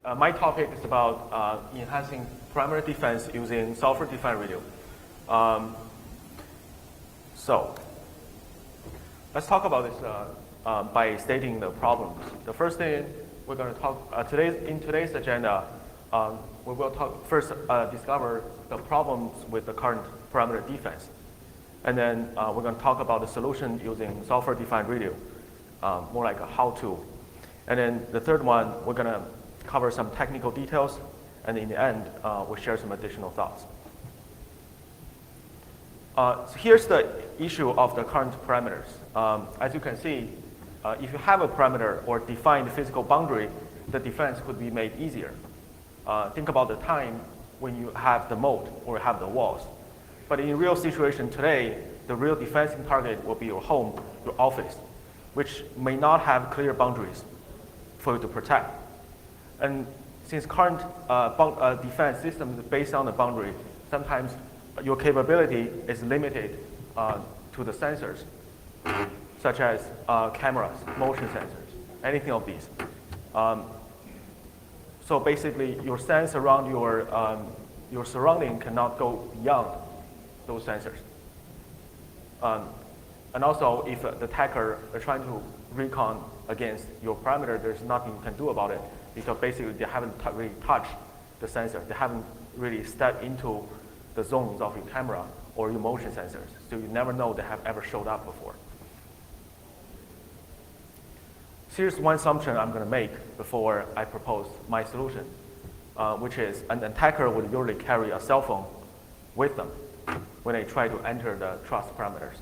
My topic is about enhancing perimeter defense using software-defined radio. So let's talk about this by stating the problems. The first thing we're going to talk in today's agenda, we will discover the problems with the current perimeter defense, and then we're going to talk about the solution using software-defined radio, more like a how-to. And then the third one, we're going to cover some technical details, and in the end, we'll share some additional thoughts. So here's the issue of the current parameters. As you can see, if you have a parameter or defined physical boundary, the defense could be made easier. Think about the time when you have the moat or have the walls. But in real situation today, the real defensive target will be your home, your office, which may not have clear boundaries for you to protect. And since current defense system is based on the boundary, sometimes your capability is limited to the sensors, such as cameras, motion sensors, anything of these. So basically, your sense around your surrounding cannot go beyond those sensors. And also, if the attacker is trying to recon against your parameter, there's nothing you can do about it, because basically they haven't really touched the sensor. They haven't really stepped into the zones of your camera or your motion sensors. So you never know they have ever showed up before. So here's one assumption I'm going to make before I propose my solution, which is an attacker would usually carry a cell phone with them when they try to enter the trust parameters.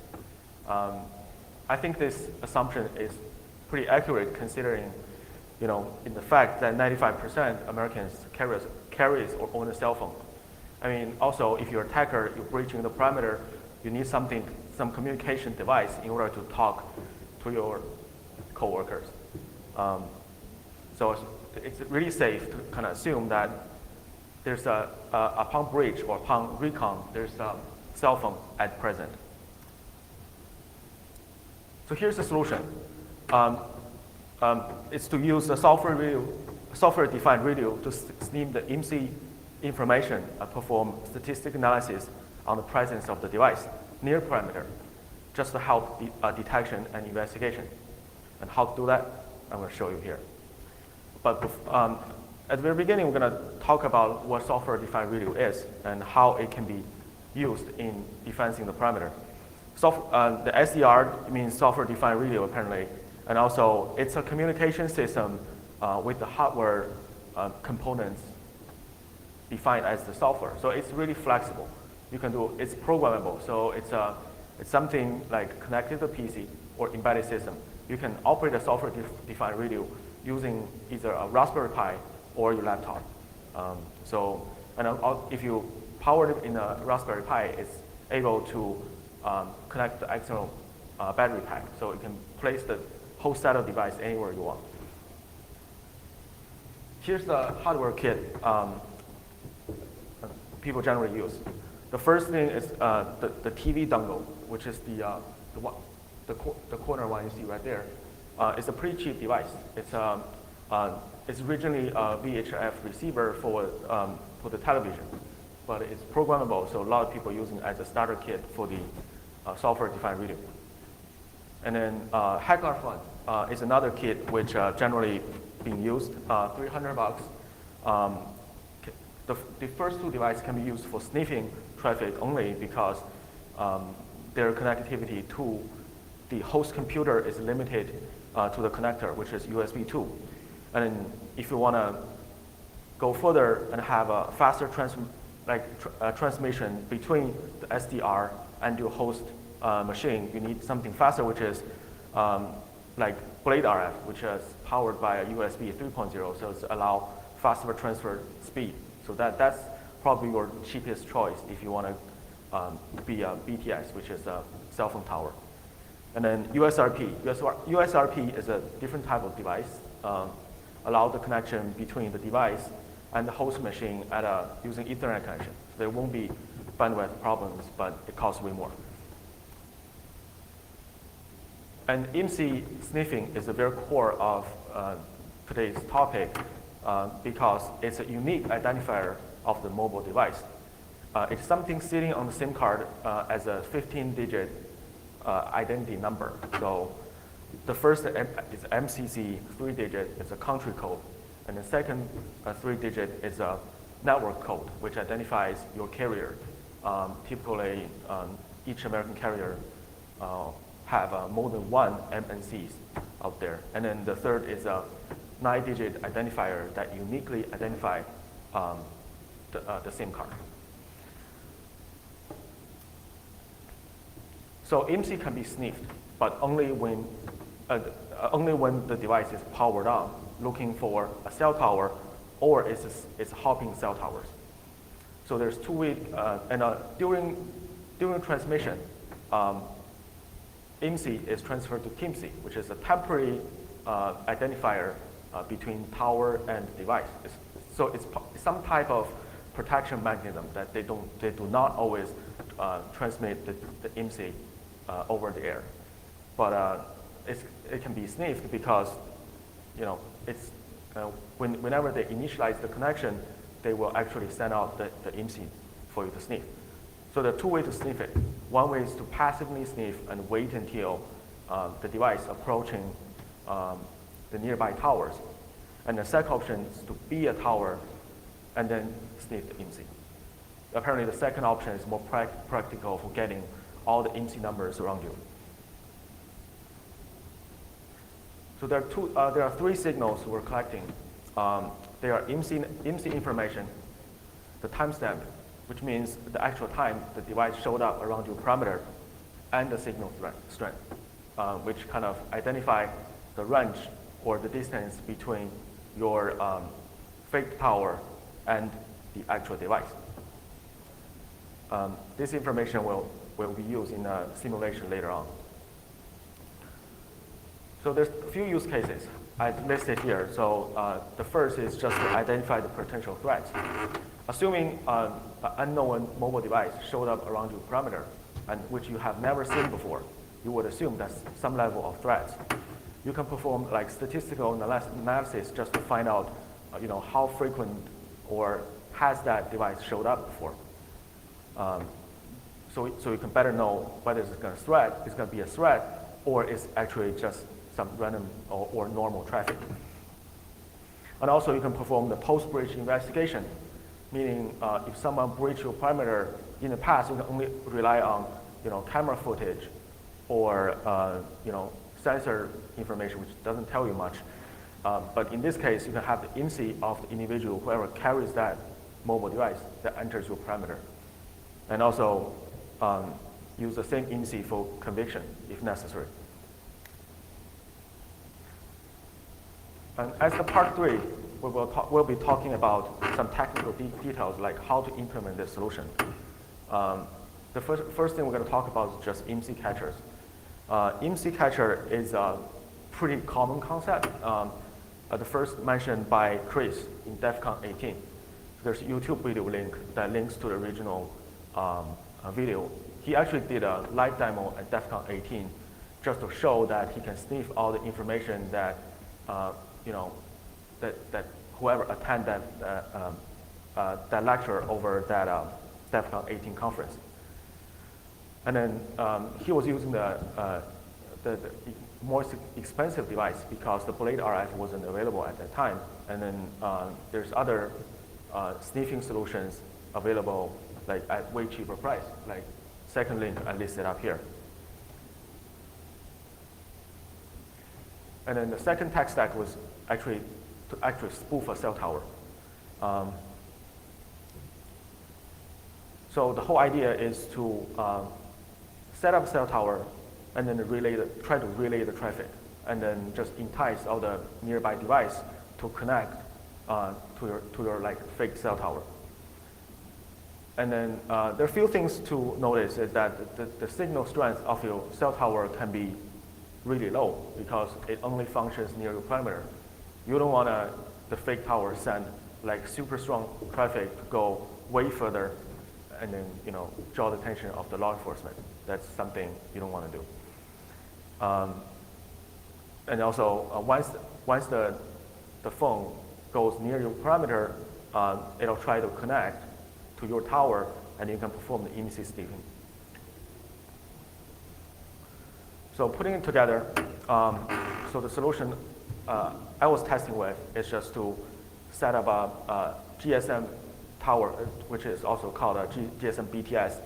I think this assumption is pretty accurate, considering, in the fact that 95% Americans carries or own a cell phone. I mean, also, if you're an attacker, you're breaching the parameter, you need some communication device in order to talk to your coworkers. So it's really safe to kind of assume that there's upon breach or upon recon, there's a cell phone at present. So here's the solution. It's to use the software-defined radio to sniff the IMSI information and perform statistical analysis on the presence of the device near perimeter, just to help detection and investigation. And how to do that, I'm going to show you here. But at the very beginning, we're going to talk about what software-defined radio is and how it can be used in defending the perimeter. The SDR means software-defined radio, apparently, and also it's a communication system with the hardware components defined as the software. So it's really flexible. You can do, it's programmable. So it's something like connected to PC or embedded system. You can operate a software-defined radio using either a Raspberry Pi or your laptop. If you power it in a Raspberry Pi, it's able to connect the external battery pack, so you can place the whole set of device anywhere you want. Here's the hardware kit people generally use. The first thing is the TV dongle, which is the corner one you see right there. It's a pretty cheap device. It's originally a VHF receiver for the television, but it's programmable, so a lot of people using it as a starter kit for the software-defined radio. And then Heckler Fun is another kit which generally being used, $300. The first two devices can be used for sniffing traffic only because their connectivity to the host computer is limited to the connector, which is USB 2. And then if you want to go further and have a faster transmission between the SDR and your host machine, you need something faster, which is like Blade RF, which is powered by a USB 3.0, so it's allow faster transfer speed. So that's probably your cheapest choice if you want to be a BTS, which is a cell phone tower. And then USRP. USRP is a different type of device, allow the connection between the device and the host machine using Ethernet connection. There won't be bandwidth problems, but it costs way more. And IMSI sniffing is the very core of today's topic. because it's a unique identifier of the mobile device. It's something sitting on the SIM card as a 15-digit identity number. So the first is MCC 3-digit, it's a country code. And the second 3-digit is a network code, which identifies your carrier. Typically, each American carrier have more than one MNCs out there. And then the third is a 9-digit identifier that uniquely identifies the SIM card. So IMSI can be sniffed, but only when the device is powered on, looking for a cell tower, or it's hopping cell towers. So there's two ways, and during transmission, IMSI is transferred to TIMSI, which is a temporary identifier between tower and device. So it's some type of protection mechanism that they do not always transmit the IMSI over the air, but it can be sniffed because it's whenever they initialize the connection, they will actually send out the IMSI for you to sniff. So there are two ways to sniff it. One way is to passively sniff and wait until the device approaching the nearby towers. And the second option is to be a tower and then sniff the IMSI. Apparently the second option is more practical for getting all the IMSI numbers around you. So there are three signals we're collecting. There are IMSI information, the timestamp, which means the actual time the device showed up around your parameter, and the signal strength, which kind of identify the range or the distance between your fake tower and the actual device. This information will be used in a simulation later on. So there's a few use cases I listed here. So the first is just to identify the potential threats. Assuming an unknown mobile device showed up around your parameter, and which you have never seen before, you would assume that's some level of threats. You can perform like statistical analysis just to find out, how frequent or has that device showed up before. So you can better know whether it's going to be a threat, or it's actually just some random or normal traffic. And also you can perform the post-breach investigation, meaning if someone breached your parameter in the past, you can only rely on camera footage or sensor information, which doesn't tell you much. But in this case, you can have the IMSI of the individual, whoever carries that mobile device that enters your parameter. And also use the same IMSI for conviction if necessary. And as the part 3, we'll be talking about some technical details like how to implement this solution. The first thing we're going to talk about is just IMSI catchers. IMSI catcher is a pretty common concept. The first mentioned by Chris in DEF CON 18. There's a YouTube video link that links to the original video. He actually did a live demo at DEF CON 18 just to show that he can sniff all the information that that whoever attend that lecture over that DEF CON 18 conference. And then he was using the more expensive device because the Blade RF wasn't available at that time. And then there's other sniffing solutions available like at way cheaper price, like second link I listed up here. And then the second tech stack was actually to spoof a cell tower. So the whole idea is to set up a cell tower and then try to relay the traffic, and then just entice all the nearby device to connect to your like fake cell tower. And then there are a few things to notice is that the signal strength of your cell tower can be really low because it only functions near your parameter. You don't want the fake tower send like super strong traffic to go way further and then draw the attention of the law enforcement. That's something you don't want to do. And also once the phone goes near your parameter, it'll try to connect to your tower, and you can perform the IMSI sniffing. So putting it together, so the solution I was testing with is just to set up a GSM tower, which is also called a GSM BTS,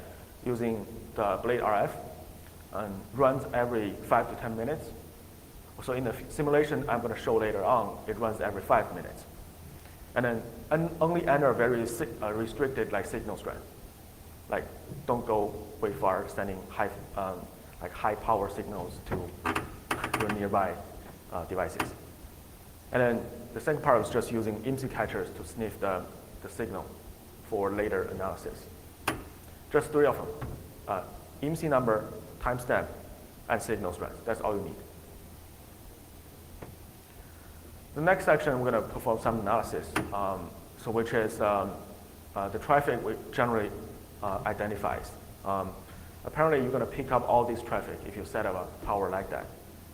using the Blade RF, and runs every 5 to 10 minutes. So in the simulation I'm going to show later on, it runs every 5 minutes. And then only enter very restricted signal strength. Like, don't go way far sending high power signals to your nearby devices. And then the second part was just using IMSI catchers to sniff the signal for later analysis. Just 3 of them: IMSI number, timestamp, and signal strength. That's all you need. The next section, we're going to perform some analysis, which is the traffic we generally identifies. Apparently, you're going to pick up all this traffic if you set up a tower like that.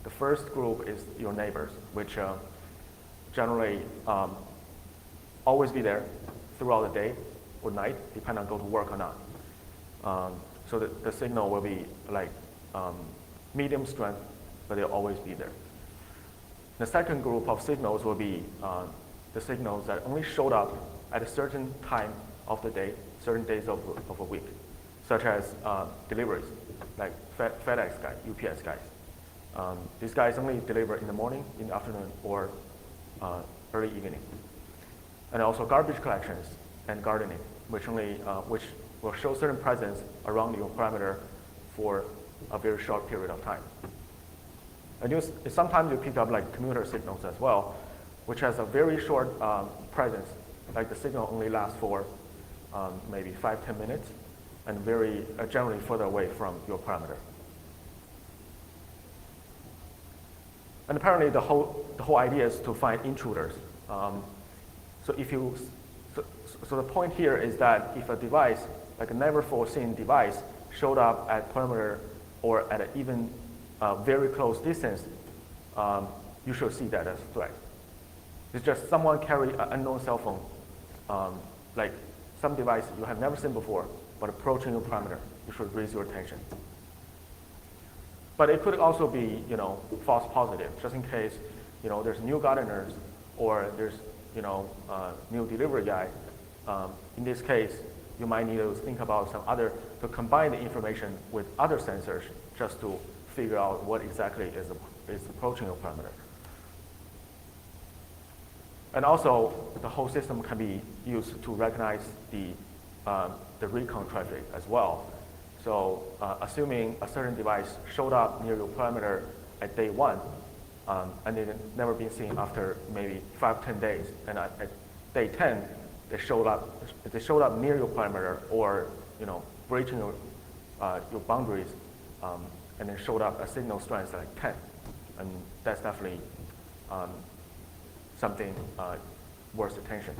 The first group is your neighbors, which generally always be there throughout the day or night, depending on go to work or not. So the signal will be medium strength, but they'll always be there. The second group of signals will be the signals that only showed up at a certain time of the day, certain days of a week, such as deliveries, like FedEx guys, UPS guys. These guys only deliver in the morning, in the afternoon, or early evening. And also garbage collections and gardening, which will show certain presence around your parameter for a very short period of time. And sometimes you pick up commuter signals as well, which has a very short presence. Like the signal only lasts for maybe 5-10 minutes, and very generally further away from your parameter. And apparently the whole idea is to find intruders. So the point here is that if a device, like a never foreseen device, showed up at parameter or at an even very close distance, you should see that as a threat. It's just someone carry an unknown cell phone, like some device you have never seen before, but approaching your parameter. You should raise your attention. But it could also be, false positive, just in case, there's new gardeners or there's, new delivery guy. In this case, you might need to think about to combine the information with other sensors just to figure out what exactly is approaching your parameter. And also, the whole system can be used to recognize the recon traffic as well. So assuming a certain device showed up near your parameter at day 1, and it had never been seen after maybe 5-10 days, and at day 10, they showed up near your parameter or breaching your boundaries, and then showed up a signal strength like 10, and that's definitely something worth attention.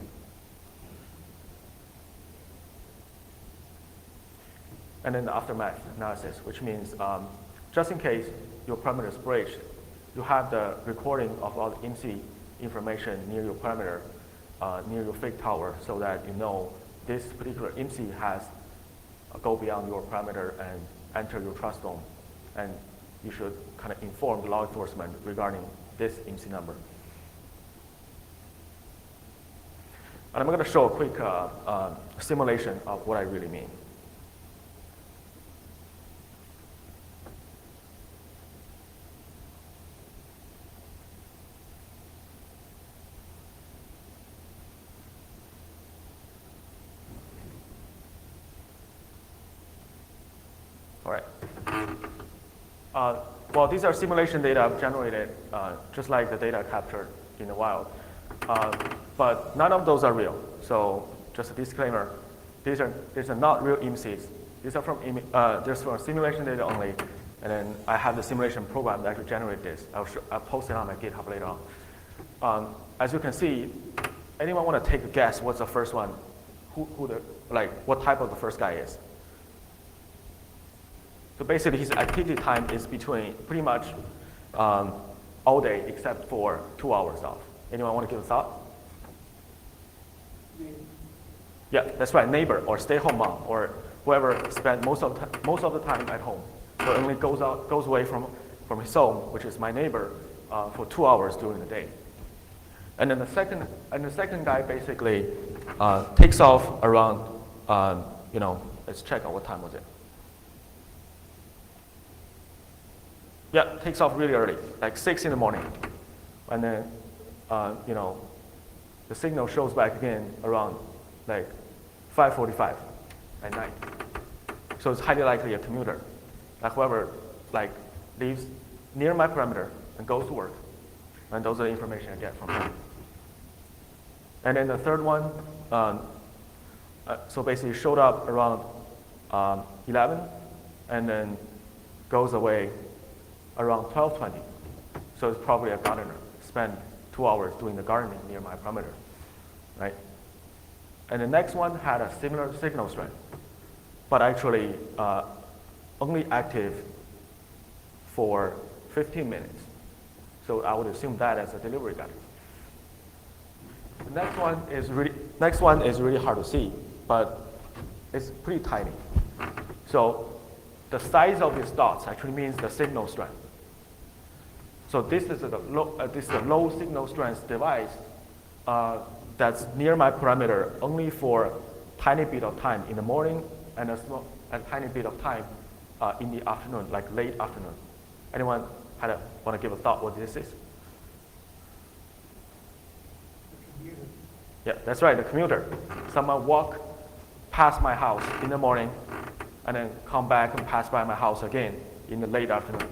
And then the aftermath analysis, which means just in case your parameter is breached, you have the recording of all the IMSI information near your parameter, near your fake tower, so that this particular IMSI has go beyond your parameter and enter your trust zone. And you should kind of inform the law enforcement regarding this IMSI number. And I'm going to show a quick simulation of what I really mean. All right. Well, these are simulation data I've generated, just like the data captured in the wild. But none of those are real. So just a disclaimer, these are not real IMSIs. These are from simulation data only. And then I have the simulation program that actually generate this. I'll post it on my GitHub later on. As you can see, anyone want to take a guess what's the first one? What type of the first guy is? So basically, his activity time is between pretty much all day except for 2 hours off. Anyone want to give a thought? Yeah, that's right, neighbor or stay-home mom or whoever spent most of the time at home. So only goes away from his home, which is my neighbor, for 2 hours during the day. And then the second guy basically takes off around, let's check out what time was it. Yeah, takes off really early, like 6 in the morning. And then, the signal shows back again around like 5:45 at night. So it's highly likely a commuter. Like whoever lives near my perimeter and goes to work. And those are the information I get from him. And then the third one, so basically showed up around 11 and then goes away around 12:20. So it's probably a gardener. Spent 2 hours doing the gardening near my perimeter, right? And the next one had a similar signal strength, but actually only active for 15 minutes. So I would assume that as a delivery guy. The next one is really hard to see, but it's pretty tiny. So the size of these dots actually means the signal strength. So this is a low signal strength device that's near my perimeter only for a tiny bit of time in the morning and a tiny bit of time in the afternoon, like late afternoon. Anyone want to give a thought what this is? Yeah, that's right, the commuter. Someone walk past my house in the morning and then come back and pass by my house again in the late afternoon.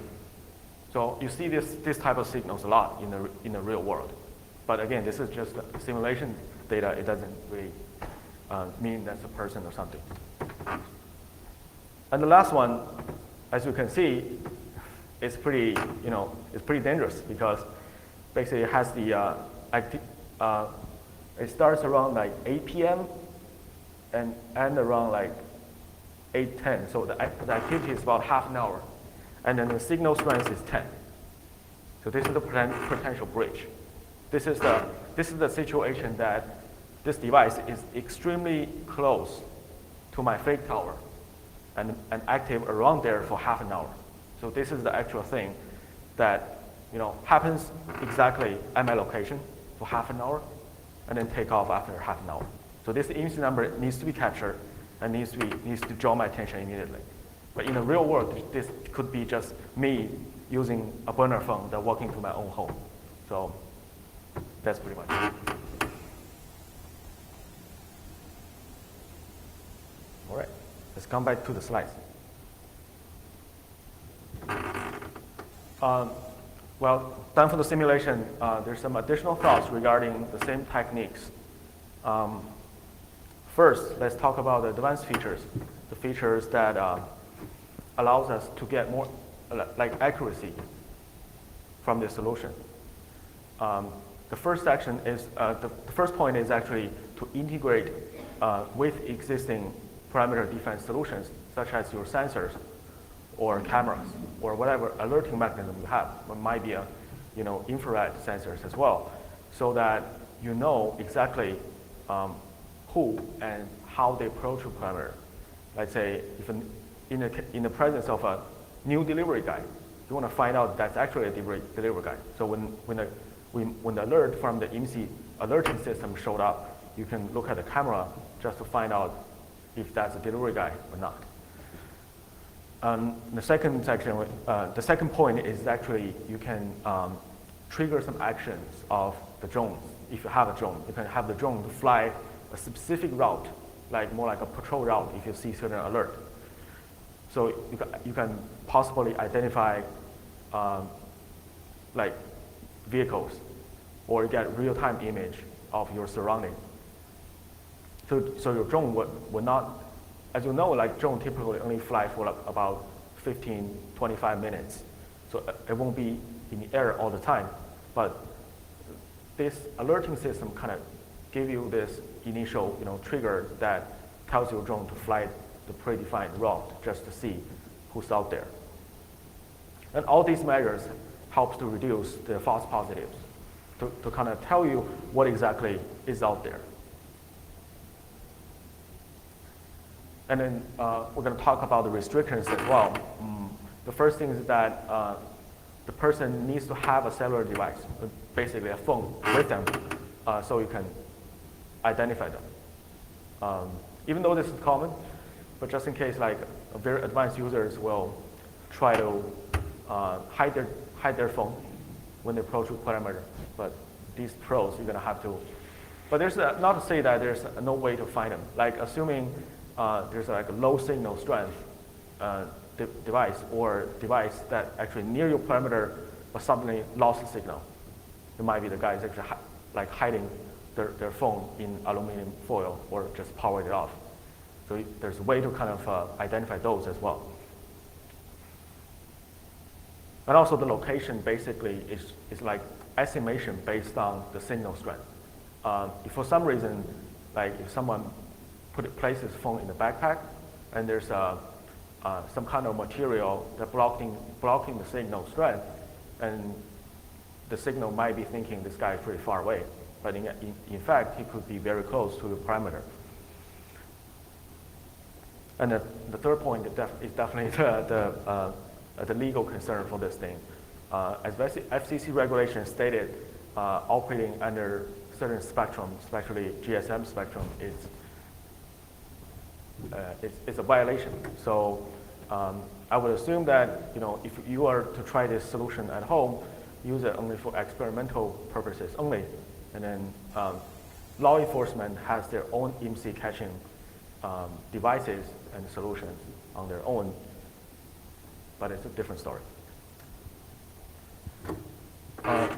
So you see this type of signals a lot in the real world. But again, this is just simulation data. It doesn't really mean that's a person or something. And the last one, as you can see, is pretty dangerous because basically it has the it starts around like 8 p.m. and end around like 8:10. So the activity is about half an hour. And then the signal strength is 10. So this is the potential breach. This is the situation that this device is extremely close to my fake tower and active around there for half an hour. So this is the actual thing that happens exactly at my location for half an hour and then take off after half an hour. So this IMSI number needs to be captured and needs to draw my attention immediately. But in the real world, this could be just me using a burner phone that walking to my own home. So that's pretty much it. All right, let's come back to the slides. Well, done for the simulation, there's some additional thoughts regarding the same techniques. First, let's talk about the advanced features, the features that allows us to get more accuracy from the solution. The first section is the first point is actually to integrate with existing parameter defense solutions, such as your sensors or cameras or whatever alerting mechanism you have. It might be infrared sensors as well, so that you know exactly who and how they approach a parameter. Let's say if in the presence of a new delivery guy, you want to find out that's actually a delivery guy. So when the alert from the IMSI alerting system showed up, you can look at the camera just to find out if that's a delivery guy or not. The second section, the second point is actually you can trigger some actions of the drone. If you have a drone, you can have the drone to fly a specific route, more like a patrol route if you see certain alert. So you can possibly identify vehicles or get real-time image of your surrounding. So your drone would not, as you know, drone typically only fly for about 15, 25 minutes. So it won't be in the air all the time. But this alerting system kind of give you this initial trigger that tells your drone to fly the predefined route just to see who's out there. And all these measures helps to reduce the false positives, to kind of tell you what exactly is out there. And then we're going to talk about the restrictions as well. The first thing is that the person needs to have a cellular device, basically a phone with them, so you can identify them. Even though this is common, but just in case, like very advanced users will try to hide their phone when they approach with perimeter. But these pros, you're gonna have to. But there's not to say that there's no way to find them. Like assuming there's like a low signal strength device or device that actually near your perimeter but suddenly lost the signal. It might be the guys actually like hiding their phone in aluminum foil or just powered it off. So there's a way to kind of identify those as well. And also the location basically is like estimation based on the signal strength. If for some reason, like if someone places phone in the backpack and there's some kind of material that blocking the signal strength, and the signal might be thinking this guy is pretty far away, but in fact he could be very close to the perimeter. And the third point is definitely the legal concern for this thing. As FCC regulation stated, operating under certain spectrum, especially GSM spectrum, it's a violation. So I would assume that if you are to try this solution at home, use it only for experimental purposes only, and then law enforcement has their own IMSI catching devices and solutions on their own, but it's a different story.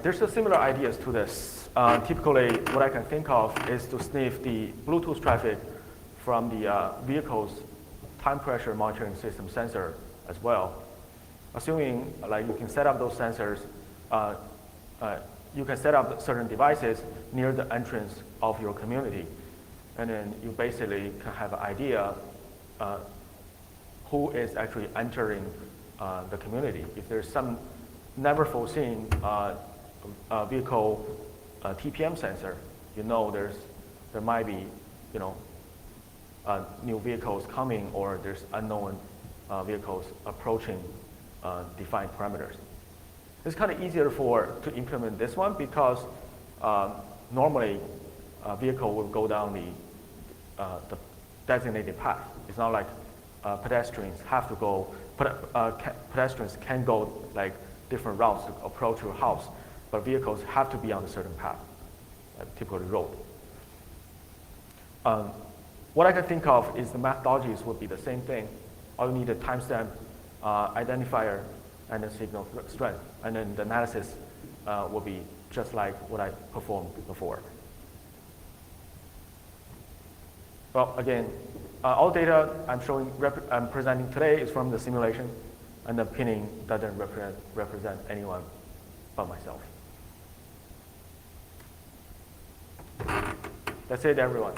There's a similar ideas to this. Typically, what I can think of is to sniff the Bluetooth traffic from the vehicle's time pressure monitoring system sensor as well. Assuming like you can set up those sensors, you can set up certain devices near the entrance of your community. And then you basically can have an idea who is actually entering the community. If there's some never foreseen vehicle TPM sensor, there might be new vehicles coming, or there's unknown vehicles approaching defined parameters. It's kind of easier to implement this one because normally a vehicle will go down the designated path. It's not like pedestrians have to go. Pedestrians can go like different routes to approach your house, but vehicles have to be on a certain path, like typically road. What I can think of is the methodologies would be the same thing. All you need is a timestamp, identifier, and a signal strength, and then the analysis will be just like what I performed before. Well, again, all data I'm presenting today is from the simulation, and the pinning doesn't represent anyone but myself. That's it, everyone.